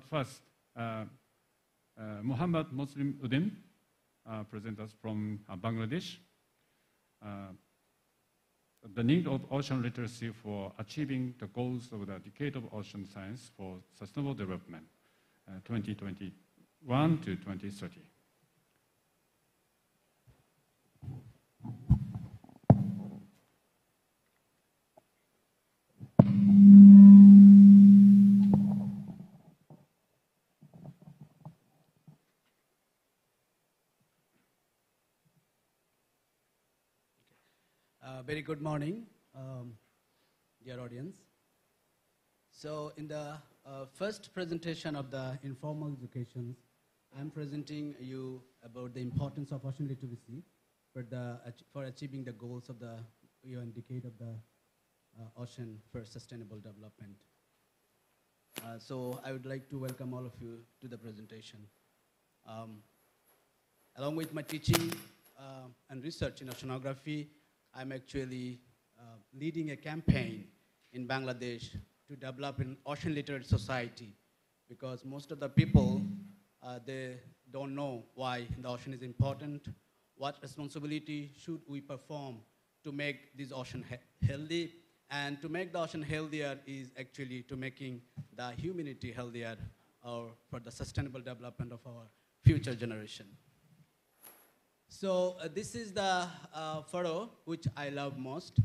but first, Muhammad Muslim Uddin, present us from Bangladesh. The need of ocean literacy for achieving the goals of the Decade of Ocean Science for Sustainable Development, 2021 to 2030. Very good morning, dear audience. So in the first presentation of the informal education, I'm presenting you about the importance of ocean literacy for achieving the goals of the UN Decade of the Ocean for Sustainable Development. So I would like to welcome all of you to the presentation. Along with my teaching and research in oceanography, I'm actually leading a campaign in Bangladesh to develop an ocean literate society, because most of the people, they don't know why the ocean is important, what responsibility should we perform to make this ocean healthy, and to make the ocean healthier is actually to making the humanity healthier or for the sustainable development of our future generation. So this is the photo which I love most.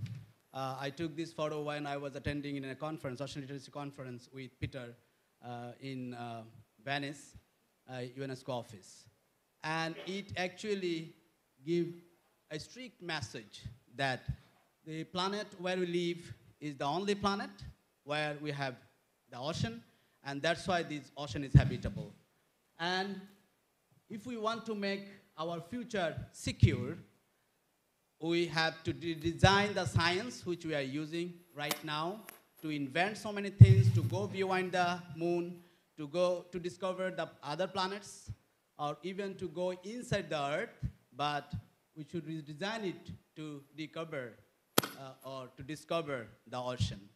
I took this photo when I was attending in a conference, ocean literacy conference with Peter in Venice, UNESCO office. And it actually gives a strict message that the planet where we live is the only planet where we have the ocean, and that's why this ocean is habitable. And if we want to make our future secure, we have to design the science which we are using right now to invent so many things, to go beyond the moon, to discover the other planets, or even to go inside the Earth, but we should redesign it to discover the ocean.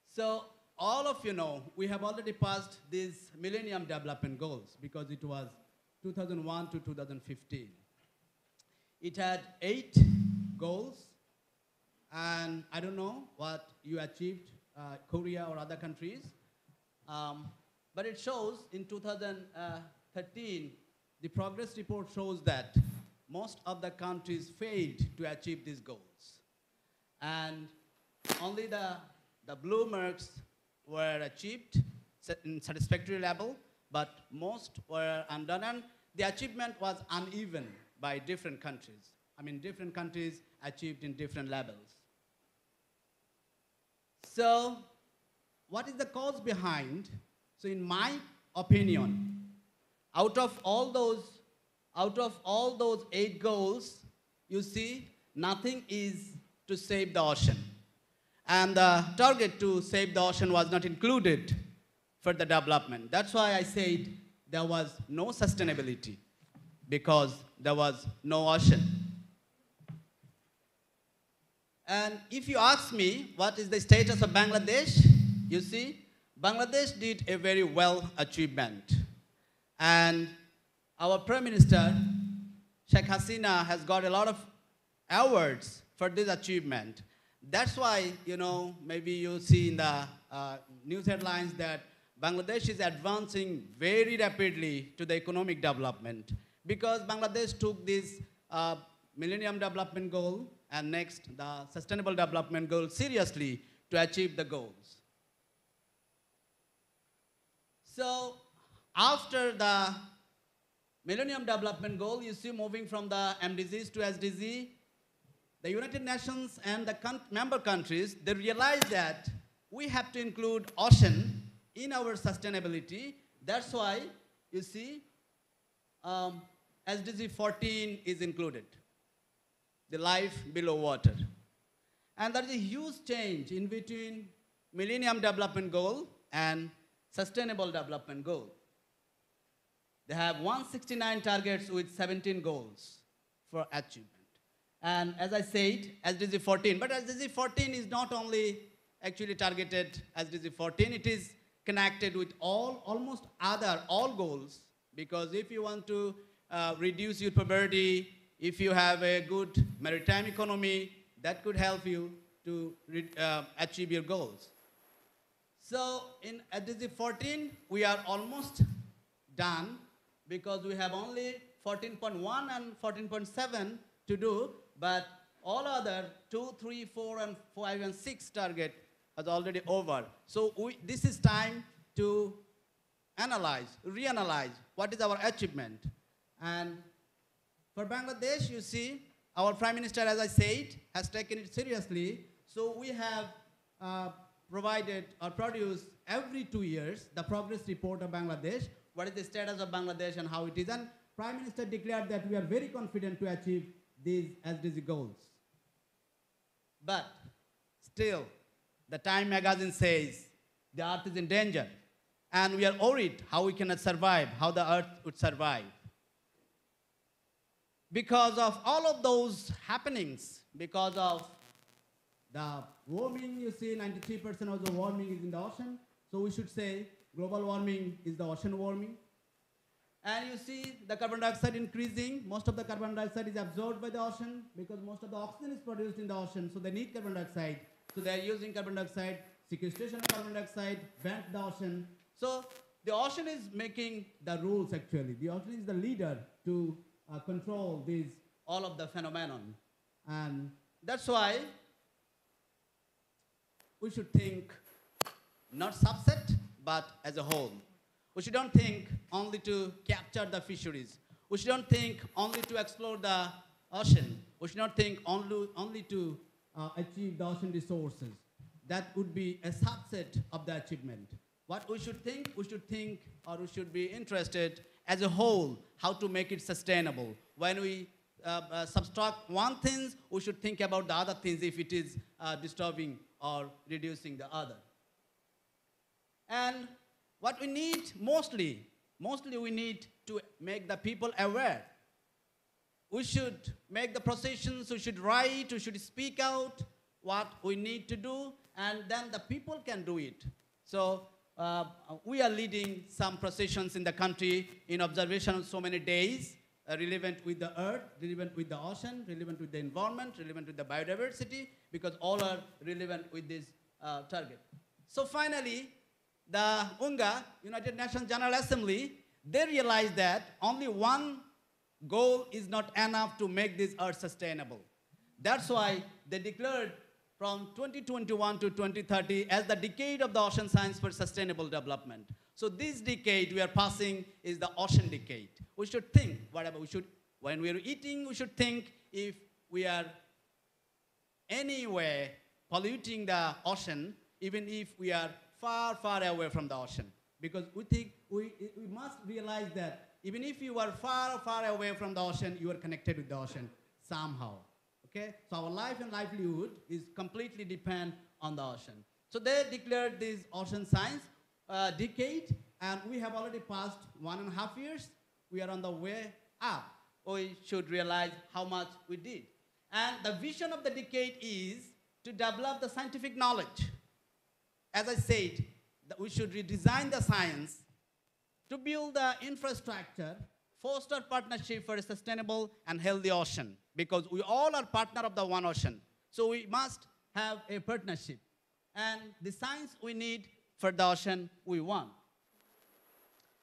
So all of you know, we have already passed these Millennium Development Goals because it was 2001 to 2015. It had 8 goals, and I don't know what you achieved, Korea or other countries, but it shows in 2013, the progress report shows that most of the countries failed to achieve these goals. And only the blue marks were achieved in satisfactory level, but most were undone, and the achievement was uneven by different countries. I mean, different countries achieved in different levels. So what is the cause behind? So in my opinion, out of all those 8 goals, you see, nothing is to save the ocean. And the target to save the ocean was not included for the development. That's why I said there was no sustainability, because there was no ocean. And if you ask me what is the status of Bangladesh, you see, Bangladesh did a very well achievement. And our Prime Minister, Sheikh Hasina, has got a lot of awards for this achievement. That's why, you know, maybe you see in the news headlines that Bangladesh is advancing very rapidly to the economic development, because Bangladesh took this Millennium Development Goal and next the Sustainable Development Goal seriously to achieve the goals. So after the Millennium Development Goal, you see, moving from the MDGs to SDG, the United Nations and the member countries, they realized that we have to include ocean in our sustainability. That's why, you see, SDG 14 is included, the life below water. And there is a huge change in between Millennium Development Goal and Sustainable Development Goal. They have 169 targets with 17 goals for achievement. And as I said, SDG 14, but SDG 14 is not only actually targeted SDG 14, it is connected with almost all goals, because if you want to reduce your poverty, if you have a good maritime economy, that could help you to achieve your goals. So in SDG 14, we are almost done because we have only 14.1 and 14.7 to do, but all other 2, 3, 4, and 5, and 6 target is already over. So this is time to reanalyze what is our achievement. And for Bangladesh, you see, our Prime Minister, as I said, has taken it seriously. So we have provided or produced every 2 years the progress report of Bangladesh, what is the status of Bangladesh and how it is. And Prime Minister declared that we are very confident to achieve these SDG goals. But still, the Time magazine says the earth is in danger. And we are worried how we cannot survive, how the earth would survive. Because of all of those happenings, because of the warming, you see 93% of the warming is in the ocean. So we should say global warming is the ocean warming. And you see the carbon dioxide increasing. Most of the carbon dioxide is absorbed by the ocean because most of the oxygen is produced in the ocean. So they need carbon dioxide. So they are using carbon dioxide, sequestration of carbon dioxide, bent the ocean. So the ocean is making the rules actually. The ocean is the leader to control all of the phenomenon. And that's why we should think not subset, but as a whole. We shouldn't think only to capture the fisheries. We shouldn't think only to explore the ocean. We should not think only to achieve the ocean resources. That would be a subset of the achievement. What we should think or we should be interested as a whole, how to make it sustainable. When we subtract one thing, we should think about the other things if it is disturbing or reducing the other. And what we need mostly we need to make the people aware. We should make the processions, we should write, we should speak out what we need to do, and then the people can do it. So we are leading some processions in the country in observation of so many days, relevant with the earth, relevant with the ocean, relevant with the environment, relevant with the biodiversity, because all are relevant with this target. So finally, the UNGA, United Nations General Assembly, they realized that only one goal is not enough to make this earth sustainable. That's why they declared from 2021 to 2030 as the decade of the ocean science for sustainable development. So this decade we are passing is the ocean decade. We should think, when we are eating, we should think if we are anyway polluting the ocean, even if we are far, far away from the ocean. Because we think we must realize that even if you are far, far away from the ocean, you are connected with the ocean somehow. Okay? So our life and livelihood is completely depend on the ocean. So they declared this ocean science decade, and we have already passed 1.5 years. We are on the way up. We should realize how much we did. And the vision of the decade is to develop the scientific knowledge. As I said, that we should redesign the science to build the infrastructure, foster partnership for a sustainable and healthy ocean, because we all are partner of the one ocean. So we must have a partnership. And the science we need for the ocean we want.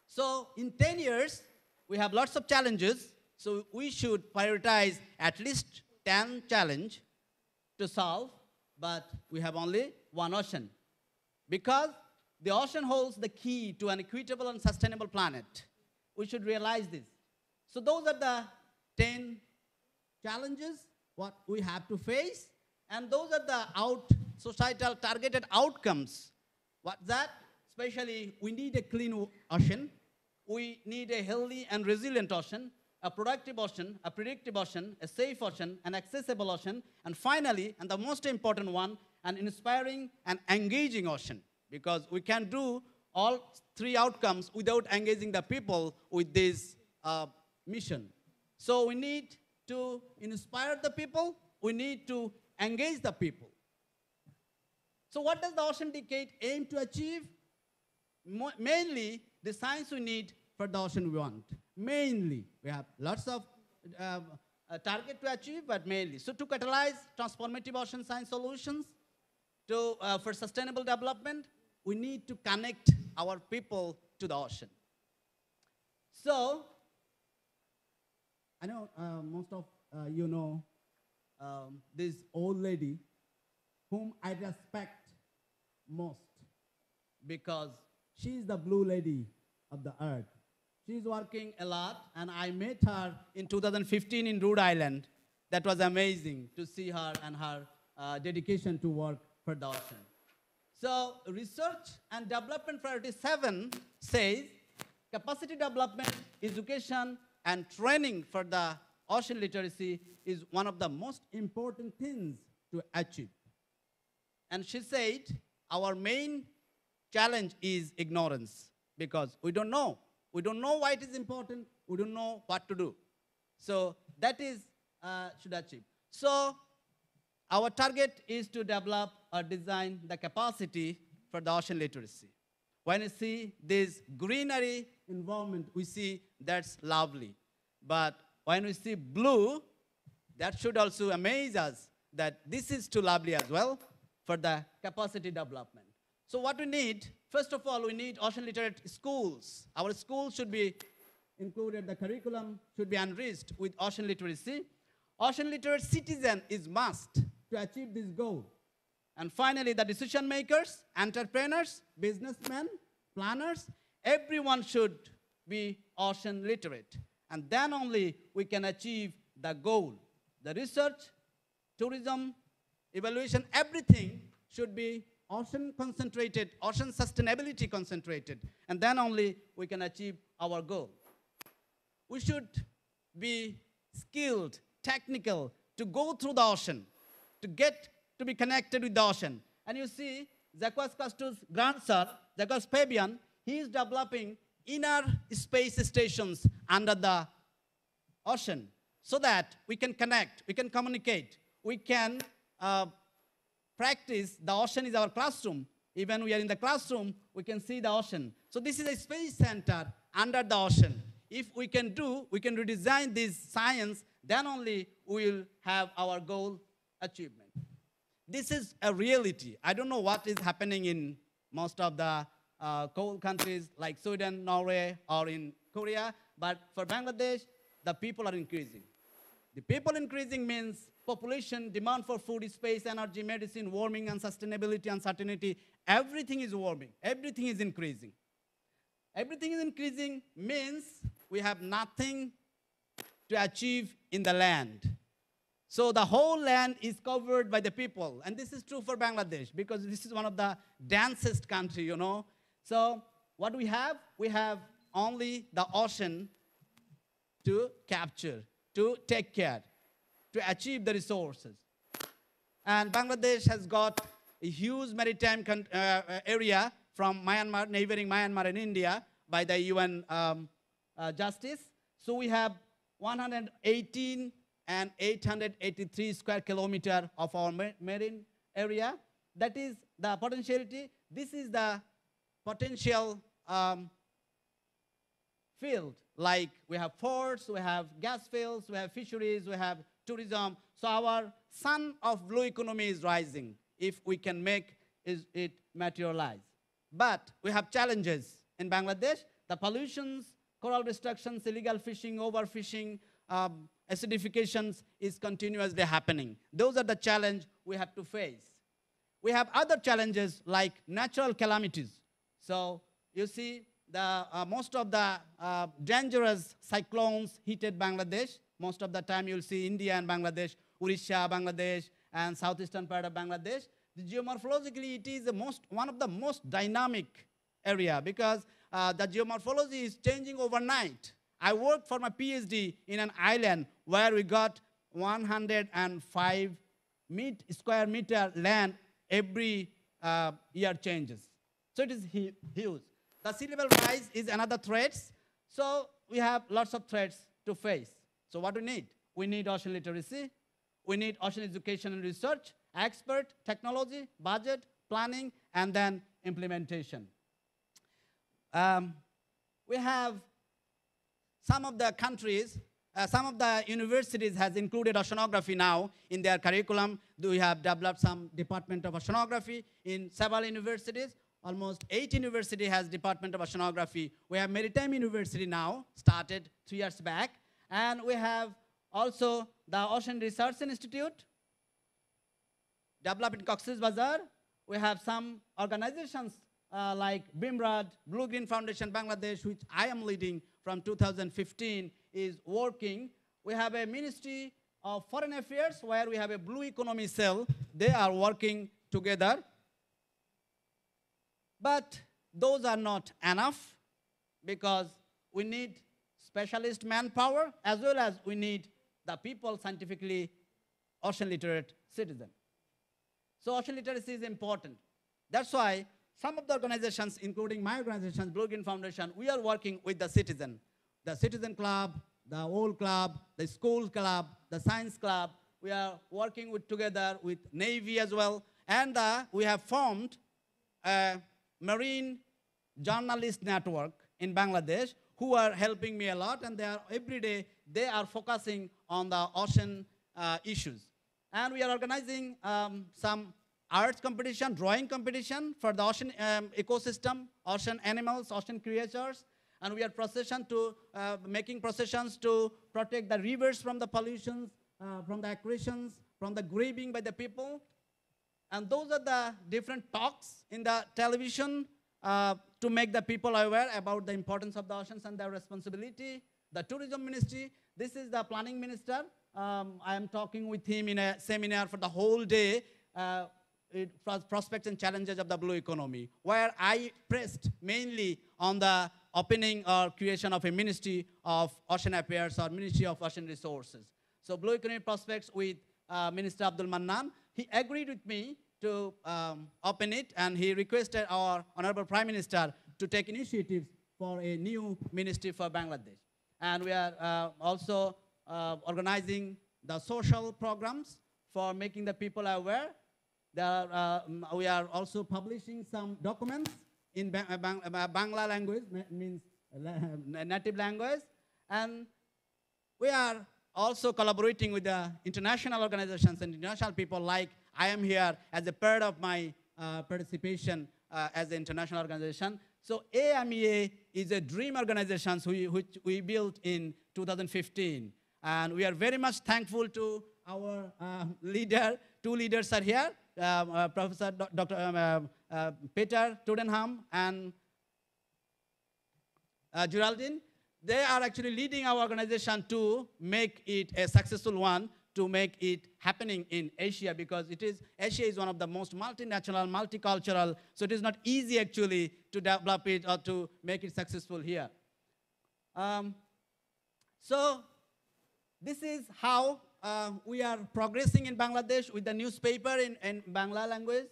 So in 10 years, we have lots of challenges. So we should prioritize at least 10 challenges to solve, but we have only one ocean. Because the ocean holds the key to an equitable and sustainable planet. We should realize this. So those are the 10 challenges what we have to face, and those are the societal targeted outcomes. What's that? Especially, we need a clean ocean. We need a healthy and resilient ocean, a productive ocean, a predictive ocean, a safe ocean, an accessible ocean, and finally, and the most important one, an inspiring and engaging ocean. Because we can do all 3 outcomes without engaging the people with this mission. So we need to inspire the people, we need to engage the people. So what does the ocean decade aim to achieve? Mainly, the science we need for the ocean we want. Mainly, we have lots of target to achieve, but mainly. So to catalyze transformative ocean science solutions, for sustainable development, we need to connect our people to the ocean. So, I know most of you know this old lady whom I respect most because she's the blue lady of the earth. She's working a lot, and I met her in 2015 in Rhode Island. That was amazing to see her and her dedication to work for the ocean. So research and development priority 7 says capacity development, education, and training for the ocean literacy is one of the most important things to achieve. And she said our main challenge is ignorance because we don't know. We don't know why it is important. We don't know what to do. So that is should achieve. So our target is to develop or design the capacity for the ocean literacy. When you see this greenery environment, we see that's lovely. But when we see blue, that should also amaze us that this is too lovely as well for the capacity development. So what we need, first of all, we need ocean literate schools. Our schools should be included, the curriculum should be enriched with ocean literacy. Ocean literate citizen is must to achieve this goal. And finally, the decision makers, entrepreneurs, businessmen, planners, everyone should be ocean literate. And then only we can achieve the goal. The research, tourism, evaluation, everything should be ocean concentrated, ocean sustainability concentrated. And then only we can achieve our goal. We should be skilled, technical, to go through the ocean, to get to be connected with the ocean. And you see, Jacques Cousteau's grandson, Jacques Fabian, he is developing inner space stations under the ocean so that we can connect, we can communicate, we can practice. The ocean is our classroom. Even we are in the classroom, we can see the ocean. So this is a space center under the ocean. If we can redesign this science, then only we will have our goal achievement. This is a reality. I don't know what is happening in most of the coal countries like Sweden, Norway, or in Korea, but for Bangladesh, the people are increasing. The people increasing means population, demand for food, space, energy, medicine, warming, and sustainability, uncertainty. Everything is warming. Everything is increasing. Everything is increasing means we have nothing to achieve in the land. So the whole land is covered by the people. And this is true for Bangladesh because this is one of the densest country, you know. So what we have only the ocean to capture, to take care, to achieve the resources. And Bangladesh has got a huge maritime area from Myanmar, neighboring Myanmar and India by the UN justice. So we have 118 and 883 square kilometer of our marine area. That is the potentiality. This is the potential field. Like we have ports, we have gas fields, we have fisheries, we have tourism. So our sun of blue economy is rising if we can make it materialize. But we have challenges in Bangladesh. The pollutions, coral destructions, illegal fishing, overfishing, acidifications is continuously happening. Those are the challenges we have to face. We have other challenges like natural calamities. So you see, most of the dangerous cyclones hit Bangladesh. Most of the time you'll see India and Bangladesh, Odisha, Bangladesh, and southeastern part of Bangladesh. Geomorphologically, it is one of the most dynamic area because the geomorphology is changing overnight. I worked for my PhD in an island where we got 105 square meter land every year changes. So it is huge. The sea level rise is another threat. So we have lots of threats to face. So what do we need? We need ocean literacy. We need ocean education and research, expert, technology, budget, planning, and then implementation. we have some of the countries, some of the universities has included oceanography now in their curriculum. We have developed some department of oceanography in several universities. Almost 8 universities has department of oceanography. We have Maritime University now, started 3 years back. And we have also the Ocean Research Institute, developed in Cox's Bazar. We have some organizations like BIMRAD, Blue Green Foundation Bangladesh, which I am leading from 2015, is working. We have a Ministry of Foreign Affairs where we have a Blue Economy cell. They are working together. But those are not enough because we need specialist manpower as well as we need the people scientifically ocean literate citizens. So ocean literacy is important. That's why some of the organizations, including my organization, Blue Green Foundation, we are working with the citizen club, the old club, the school club, the science club. We are working together with Navy as well. And we have formed a marine journalist network in Bangladesh who are helping me a lot. And every day, they are focusing on the ocean issues. And we are organizing some arts competition, drawing competition for the ocean ecosystem, ocean animals, ocean creatures. And we are making processions to protect the rivers from the pollutions, from the aggressions, from the grieving by the people. And those are the different talks in the television to make the people aware about the importance of the oceans and their responsibility. The tourism ministry, this is the planning minister. I am talking with him in a seminar for the whole day, prospects and challenges of the blue economy, where I pressed mainly on the opening or creation of a Ministry of Ocean Affairs or Ministry of Ocean Resources. So blue economy prospects with Minister Abdul Mannan. He agreed with me to open it, and he requested our Honorable Prime Minister to take initiatives for a new ministry for Bangladesh. And we are also organizing the social programs for making the people aware. We are also publishing some documents in Bangla language, means native language. And we are also collaborating with the international organizations and international people, like I am here as a part of my participation as an international organization. So AMEA is a dream organization which we built in 2015. And we are very much thankful to our leader. 2 leaders are here, Professor Dr. Peter Todenham and Geraldine. They are actually leading our organization to make it a successful one, to make it happening in Asia, because Asia is one of the most multinational, multicultural, so it is not easy actually to develop it or to make it successful here. So this is how we are progressing in Bangladesh with the newspaper in Bangla language.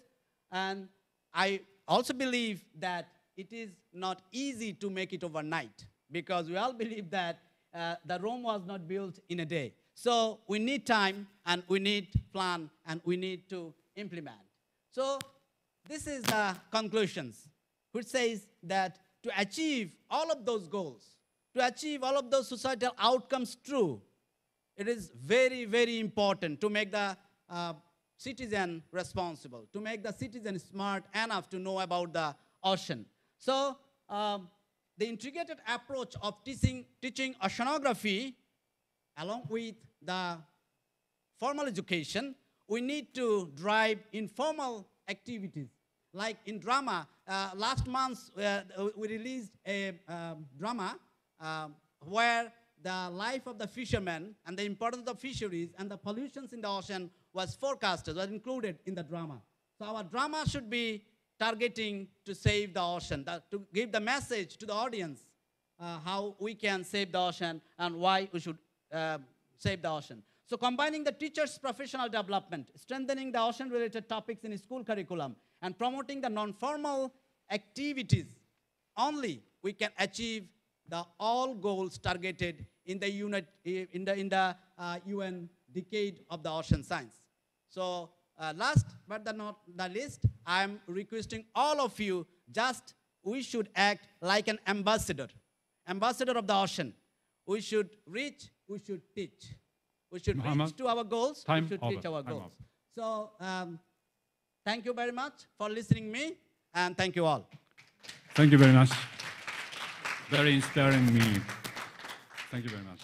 And I also believe that it is not easy to make it overnight, because we all believe that the Rome was not built in a day. So we need time, and we need plan, and we need to implement. So this is the conclusions, which says that to achieve all of those goals, to achieve all of those societal outcomes true, it is very, very important to make the citizen responsible, to make the citizen smart enough to know about the ocean. So the integrated approach of teaching oceanography, along with the formal education, we need to drive informal activities. Like in drama, last month we released a drama where the life of the fishermen and the importance of fisheries and the pollutions in the ocean was forecasted, was included in the drama. So our drama should be targeting to save the ocean, to give the message to the audience how we can save the ocean and why we should save the ocean. So combining the teacher's professional development, strengthening the ocean-related topics in school curriculum, and promoting the non-formal activities, only we can achieve the all goals targeted in the UN Decade of the Ocean Science. So last but not the least, I am requesting all of you, just we should act like an ambassador of the ocean. We should reach, we should teach. We should Muhammad, reach to our goals, we should reach our Time goals. So thank you very much for listening me, and thank you all. Thank you very much. Very inspiring me. Thank you very much.